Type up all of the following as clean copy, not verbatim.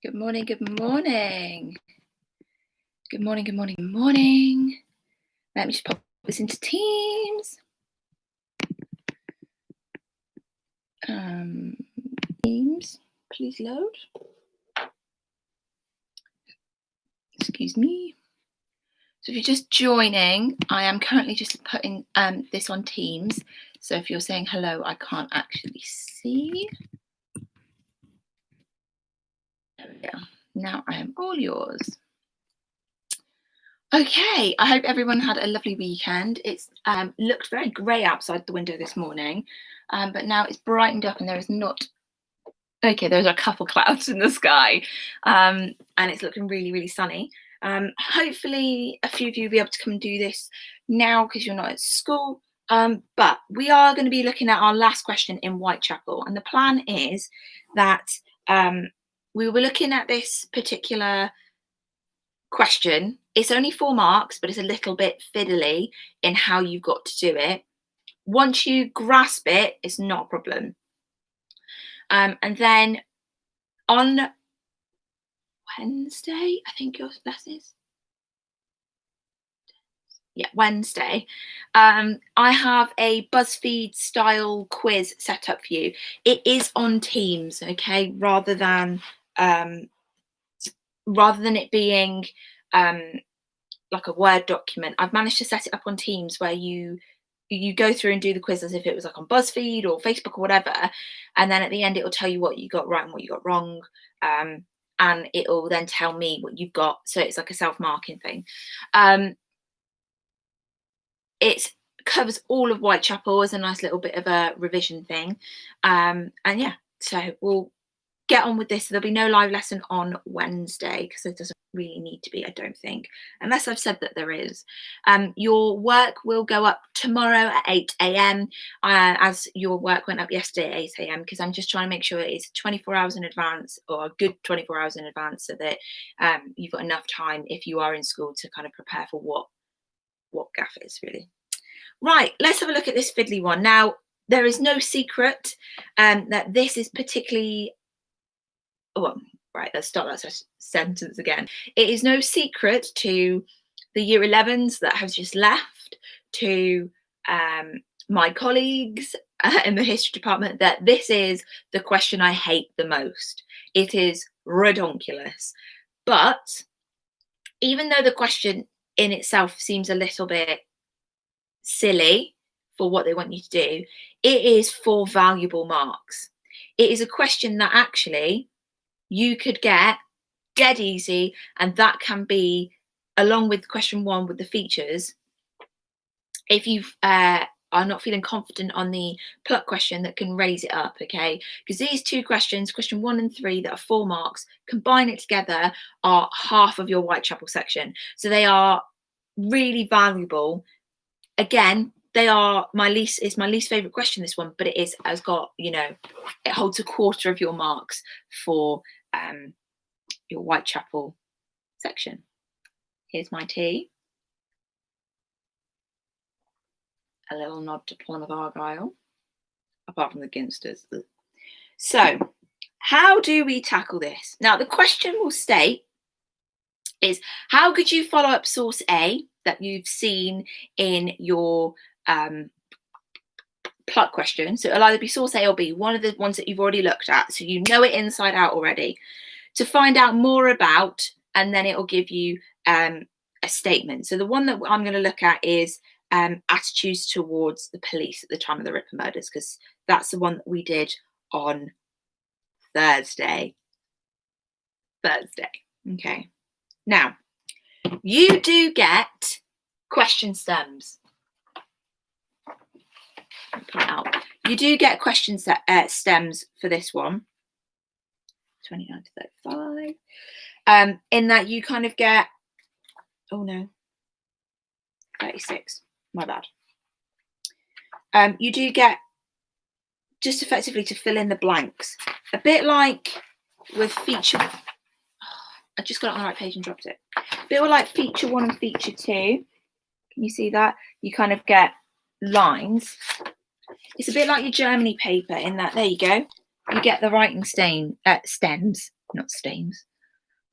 Good morning, good morning. Good morning, good morning, good morning. Let me just pop this into Teams. Teams, please load. Excuse me. So if you're just joining, I am currently just putting this on Teams. So if you're saying hello, I can't actually see. There we go. Now I am all yours. Okay, I hope everyone had a lovely weekend. It's looked very grey outside the window this morning, but now it's brightened up and there is not... Okay, there's a couple clouds in the sky, and it's looking really, really sunny. Hopefully a few of you will be able to come and do this now because you're not at school. But we are going to be looking at our last question in Whitechapel, and the plan is that we were looking at this particular question. It's only 4 marks, but it's a little bit fiddly in how you've got to do it. Once you grasp it, it's not a problem. And then on Wednesday, I think your lesson is. Yeah, Wednesday. I have a BuzzFeed style quiz set up for you. It is on Teams, okay, rather than it being like a Word document. I've managed to set it up on Teams where you go through and do the quiz as if it was like on BuzzFeed or Facebook or whatever, and then at the end it will tell you what you got right and what you got wrong, and it will then tell me what you've got. So it's like a self-marking thing. It covers all of Whitechapel as a nice little bit of a revision thing, and yeah, so we'll get on with this. There'll be no live lesson on Wednesday because there doesn't really need to be, I don't think, unless I've said that there is. Your work will go up tomorrow at 8 a.m. As your work went up yesterday at 8 a.m. because I'm just trying to make sure it is 24 hours in advance, or a good 24 hours in advance, so that you've got enough time if you are in school to kind of prepare for what GAF is really. Right, let's have a look at this fiddly one. Now, there is no secret that this is particularly... Well, right, let's start that sentence again. It is no secret to the Year 11s that have just left, to my colleagues in the history department, that this is the question I hate the most. It is redonkulous. But even though the question in itself seems a little bit silly for what they want you to do, it is for valuable marks. It is a question that actually you could get dead easy, and that can be, along with question 1 with the features, if you are not feeling confident on the pluck question, that can raise it up, okay? Because these 2 questions, question 1 and 3, that are 4 marks, combine it together, are half of your Whitechapel section. So they are really valuable. Again, they are my least favorite question, this one, but it has got, you know, it holds a quarter of your marks for your Whitechapel section. Here's my tea. A little nod to Plymouth Argyle, apart from the Ginsters. So, how do we tackle this? Now, the question will state is, how could you follow up source A that you've seen in your pluck question? So it'll either be source A or B, one of the ones that you've already looked at, so you know it inside out already, to find out more about, and then it will give you a statement. So the one that I'm going to look at is attitudes towards the police at the time of the Ripper murders, because that's the one that we did on Thursday. Okay. Now, you do get question stems. Point out. You do get question stems for this one. 29 to 35. In that you kind of get, 36. My bad. You do get just effectively to fill in the blanks. A bit like with feature... I just got it on the right page and dropped it. A bit like feature 1 and feature 2. Can you see that? You kind of get lines. It's a bit like your Germany paper in that, there you go. You get the writing stems, not stains.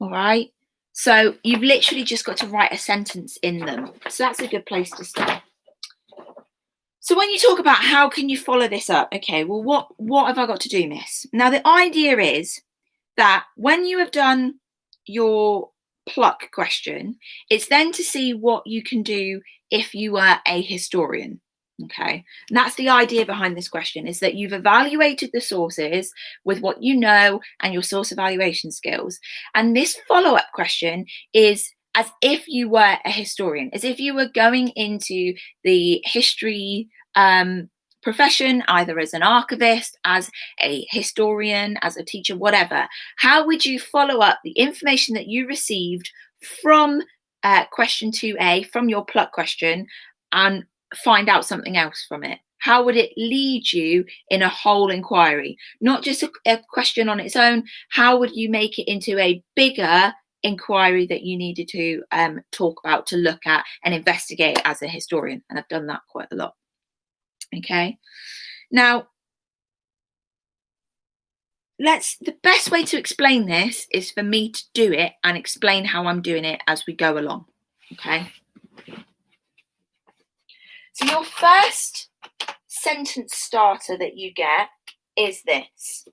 All right. So you've literally just got to write a sentence in them. So that's a good place to start. So when you talk about how can you follow this up, okay, well, what have I got to do, miss? Now, the idea is that when you have done your pluck question, it's then to see what you can do if you were a historian. Okay, and that's the idea behind this question, is that you've evaluated the sources with what you know and your source evaluation skills. And this follow-up question is as if you were a historian, as if you were going into the history profession, either as an archivist, as a historian, as a teacher, whatever. How would you follow up the information that you received from question 2A, from your pluck question, and find out something else from it? How would it lead you in a whole inquiry? Not just a question on its own. How would you make it into a bigger inquiry that you needed to talk about, to look at and investigate as a historian? And I've done that quite a lot. Okay, now the best way to explain this is for me to do it and explain how I'm doing it as we go along. Okay, so your first sentence starter that you get is this.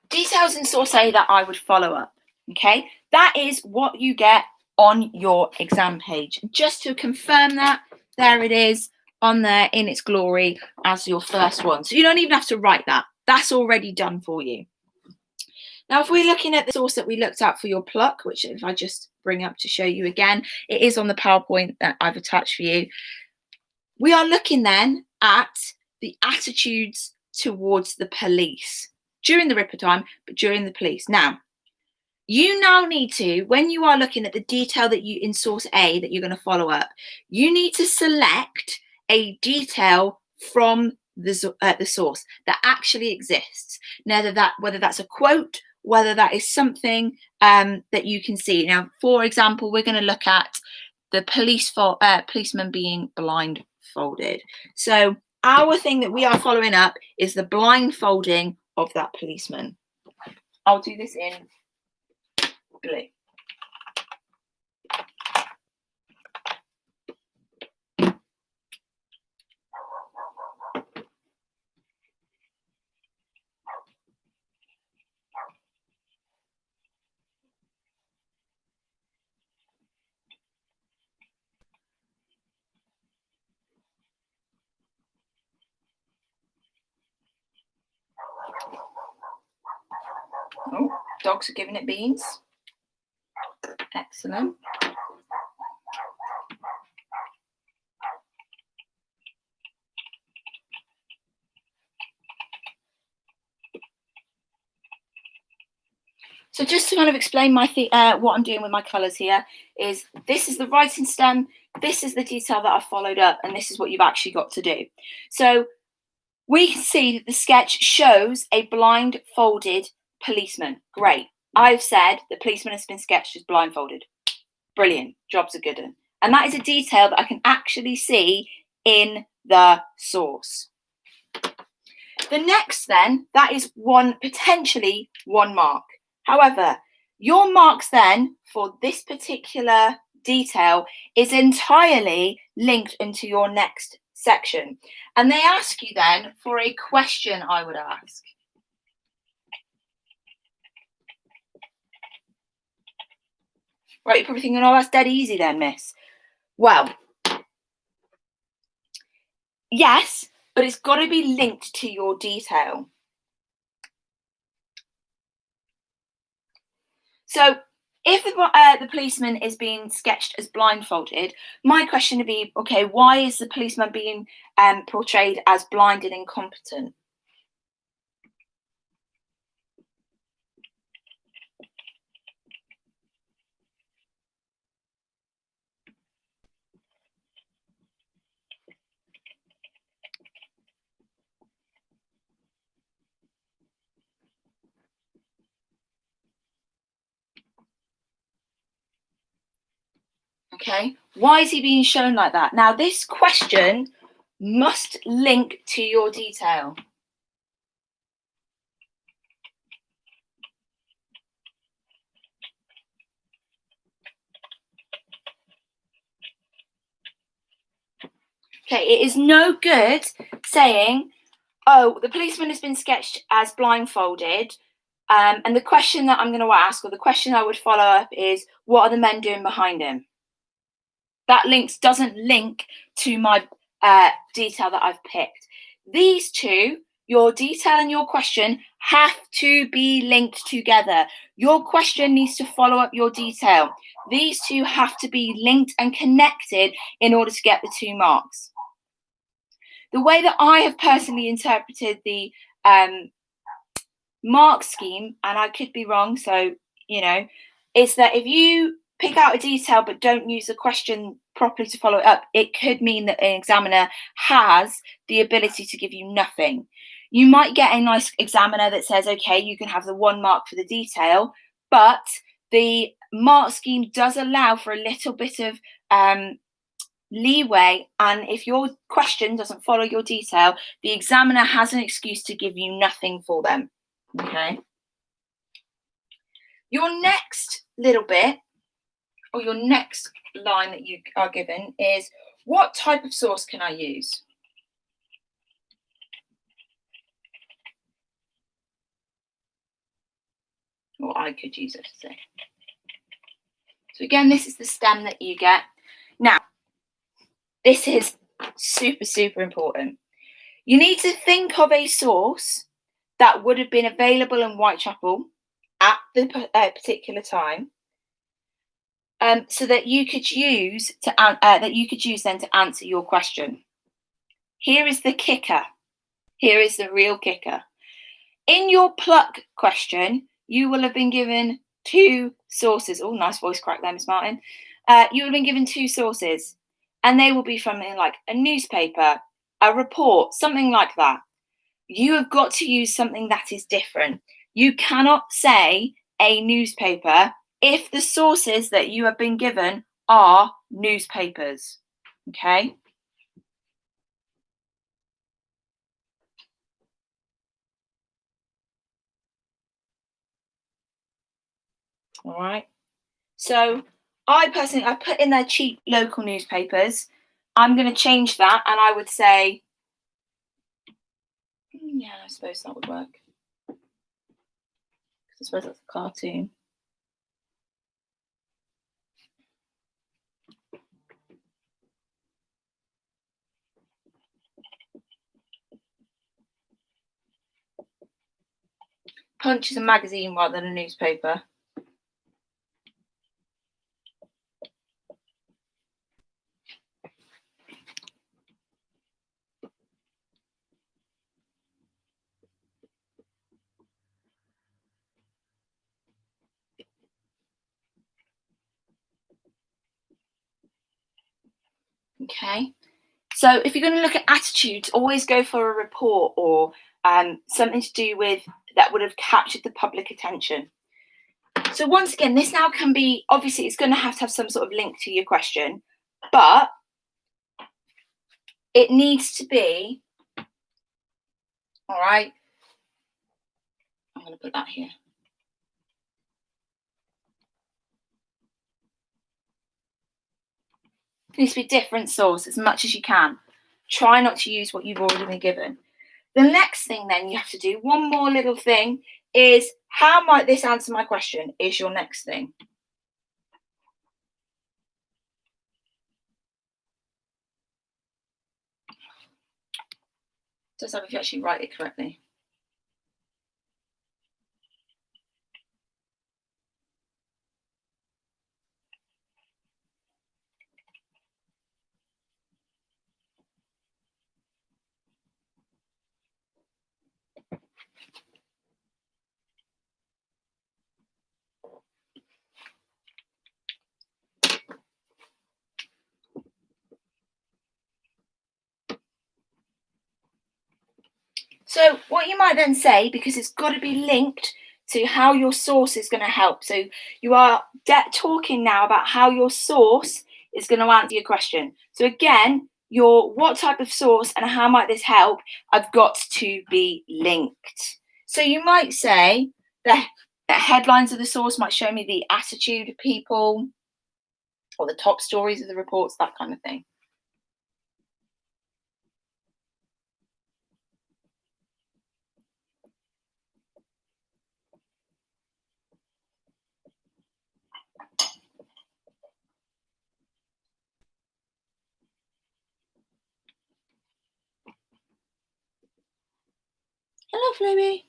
Details in source A that I would follow up. Okay, that is what you get on your exam page. Just to confirm that, there it is on there in its glory as your first one. So you don't even have to write that. That's already done for you. Now, if we're looking at the source that we looked at for your pluck, which if I just bring up to show you again, it is on the PowerPoint that I've attached for you. We are looking then at the attitudes towards the police during the Ripper time, but during the police. Now, you now need to, when you are looking at the detail that you in source A that you're going to follow up, you need to select a detail from the source that actually exists. Now, whether that's a quote, whether that is something that you can see. Now, for example, we're going to look at the policeman being blindfolded. So our thing that we are following up is the blindfolding of that policeman. I'll do this in blue. Oh, dogs are giving it beans. Excellent. So just to kind of explain my what I'm doing with my colours here is this is the writing stem, this is the detail that I followed up, and this is what you've actually got to do. So we can see that the sketch shows a blindfolded policeman. Great. I've said the policeman has been sketched as blindfolded. Brilliant. Job's a good one. And that is a detail that I can actually see in the source. The next then, that is potentially one mark. However, your marks then for this particular detail is entirely linked into your next section. And they ask you then for a question I would ask. Right, you're probably thinking, oh, that's dead easy then, miss. Well, yes, but it's got to be linked to your detail. So if the policeman is being sketched as blindfolded, my question would be, okay, why is the policeman being portrayed as blind and incompetent? Okay, why is he being shown like that? Now, this question must link to your detail. Okay, it is no good saying, oh, the policeman has been sketched as blindfolded, and the question that I'm going to ask, or the question I would follow up, is, what are the men doing behind him? That doesn't link to my detail that I've picked. These two, your detail and your question, have to be linked together. Your question needs to follow up your detail. These two have to be linked and connected in order to get the 2 marks. The way that I have personally interpreted the mark scheme, and I could be wrong, so, is that if you pick out a detail but don't use the question properly to follow it up, it could mean that an examiner has the ability to give you nothing. You might get a nice examiner that says, okay, you can have the 1 mark for the detail, but the mark scheme does allow for a little bit of leeway, and if your question doesn't follow your detail, the examiner has an excuse to give you nothing for them. Okay. Your next little bit, or your next line that you are given, is, what type of source can I use? Or I could use it to say. So again, this is the stem that you get. Now, this is super, super important. You need to think of a source that would have been available in Whitechapel at the particular time, so that you could use then to answer your question. Here is the kicker. Here is the real kicker. In your pluck question, you will have been given 2 sources. Oh, nice voice crack there, Miss Martin. You will have been given 2 sources, and they will be from like a newspaper, a report, something like that. You have got to use something that is different. You cannot say a newspaper if the sources that you have been given are newspapers. Okay? All right. So I put in there cheap local newspapers. I'm going to change that, and I would say, yeah, I suppose that would work. I suppose that's a cartoon. Punch is a magazine rather than a newspaper. Okay. So if you're going to look at attitudes, always go for a report or something to do with that would have captured the public attention. So once again, this now can be, obviously it's going to have some sort of link to your question, but it needs to be, all right, I'm going to put that here. It needs to be different source as much as you can. Try not to use what you've already been given. The next thing then you have to do, one more little thing, is how might this answer my question, is your next thing. Just have if you actually write it correctly. So what you might then say, because it's got to be linked to how your source is going to help. So you are talking now about how your source is going to answer your question. So again, your what type of source and how might this help have got to be linked. So you might say the headlines of the source might show me the attitude of people or the top stories of the reports, that kind of thing. Hello, Chloe.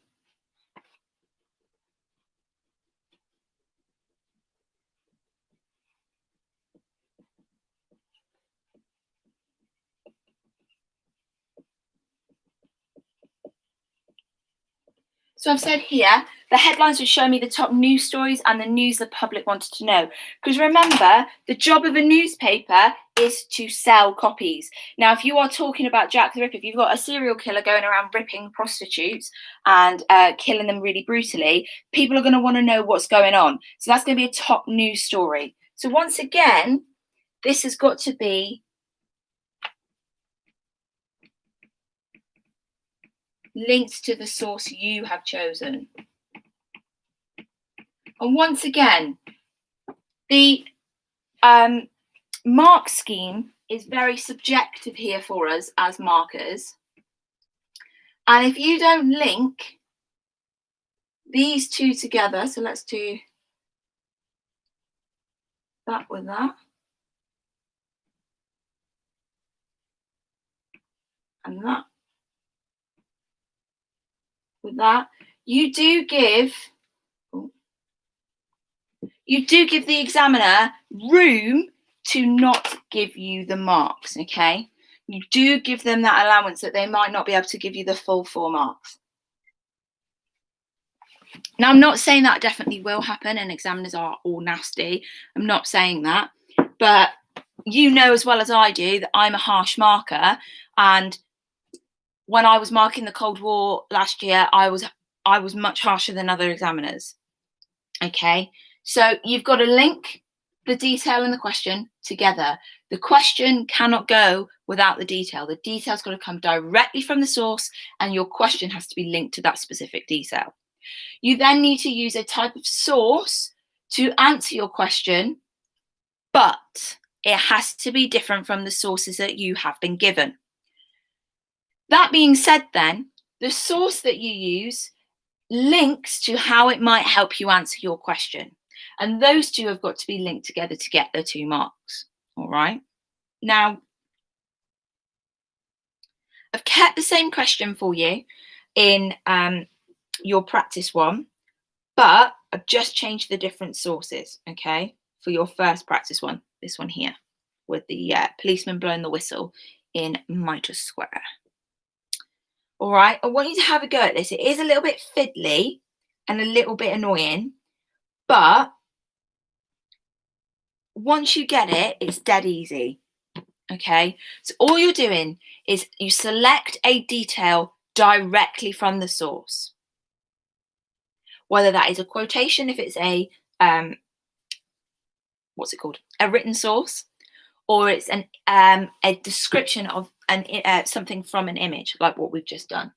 So I've said here, the headlines will show me the top news stories and the news the public wanted to know. Because remember, the job of a newspaper is to sell copies. Now, if you are talking about Jack the Ripper, if you've got a serial killer going around ripping prostitutes and killing them really brutally, people are going to want to know what's going on. So that's going to be a top news story. So once again, this has got to be linked to the source you have chosen. And once again, the mark scheme is very subjective here for us as markers. And if you don't link these two together, so let's do that with that. And that with that, you do give the examiner room to not give you the marks, okay? You do give them that allowance that they might not be able to give you the full 4 marks. Now, I'm not saying that definitely will happen and examiners are all nasty. I'm not saying that. But you know as well as I do that I'm a harsh marker. And when I was marking the Cold War last year, I was much harsher than other examiners. Okay, so you've got to link the detail and the question together. The question cannot go without the detail. The detail's got to come directly from the source and your question has to be linked to that specific detail. You then need to use a type of source to answer your question, but it has to be different from the sources that you have been given. That being said then, the source that you use links to how it might help you answer your question. And those two have got to be linked together to get the 2 marks. All right. Now, I've kept the same question for you in your practice one, but I've just changed the different sources, okay, for your first practice one, this one here, with the policeman blowing the whistle in Mitre Square. All right, I want you to have a go at this. It is a little bit fiddly and a little bit annoying, but once you get it, it's dead easy, okay? So all you're doing is you select a detail directly from the source, whether that is a quotation, if it's a, what's it called? A written source, or it's a description of something from an image, like what we've just done.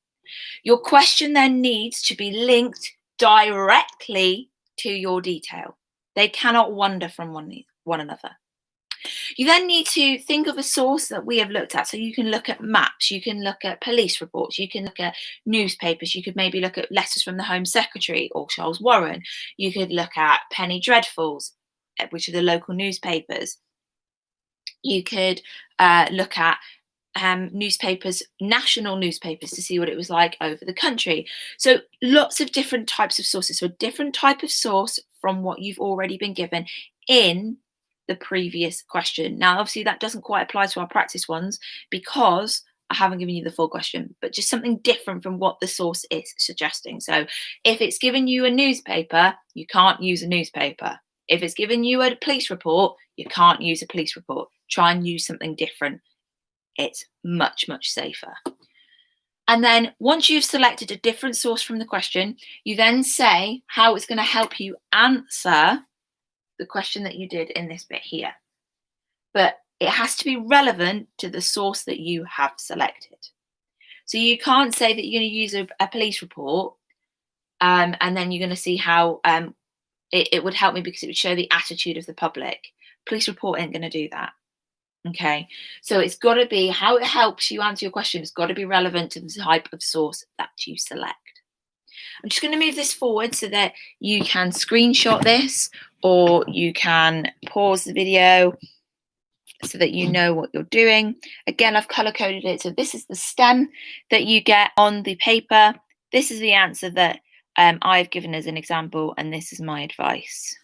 Your question then needs to be linked directly to your detail. They cannot wander from one another. You then need to think of a source that we have looked at. So you can look at maps, you can look at police reports, you can look at newspapers, you could maybe look at letters from the Home Secretary or Charles Warren, you could look at Penny Dreadfuls, which are the local newspapers. You could look at newspapers, national newspapers, to see what it was like over the country. So lots of different types of sources. So a different type of source from what you've already been given in the previous question. Now, obviously, that doesn't quite apply to our practice ones because I haven't given you the full question, but just something different from what the source is suggesting. So if it's given you a newspaper, you can't use a newspaper. If it's given you a police report, you can't use a police report. Try and use something different. It's much, much safer. And then once you've selected a different source from the question, you then say how it's going to help you answer the question that you did in this bit here. but it has to be relevant to the source that you have selected. So you can't say that you're going to use a police report, and then you're going to see how it would help me because it would show the attitude of the public. Police report ain't going to do that. Okay, so it's got to be how it helps you answer your question. It's got to be relevant to the type of source that you select. I'm just going to move this forward so that you can screenshot this, or you can pause the video so that you know what you're doing. Again, I've color coded it. So this is the STEM that you get on the paper. This is the answer that I've given as an example, and this is my advice.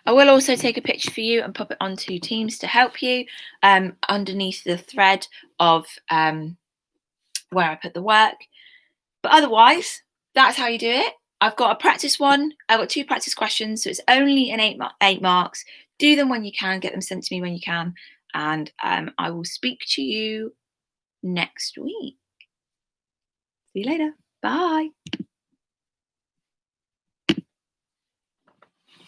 I will also take a picture for you and pop it onto Teams to help you underneath the thread of where I put the work. But otherwise, that's how you do it. I've got a practice one. I've got 2 practice questions, so it's only an 8 marks. Do them when you can. Get them sent to me when you can. And I will speak to you next week. See you later. Bye.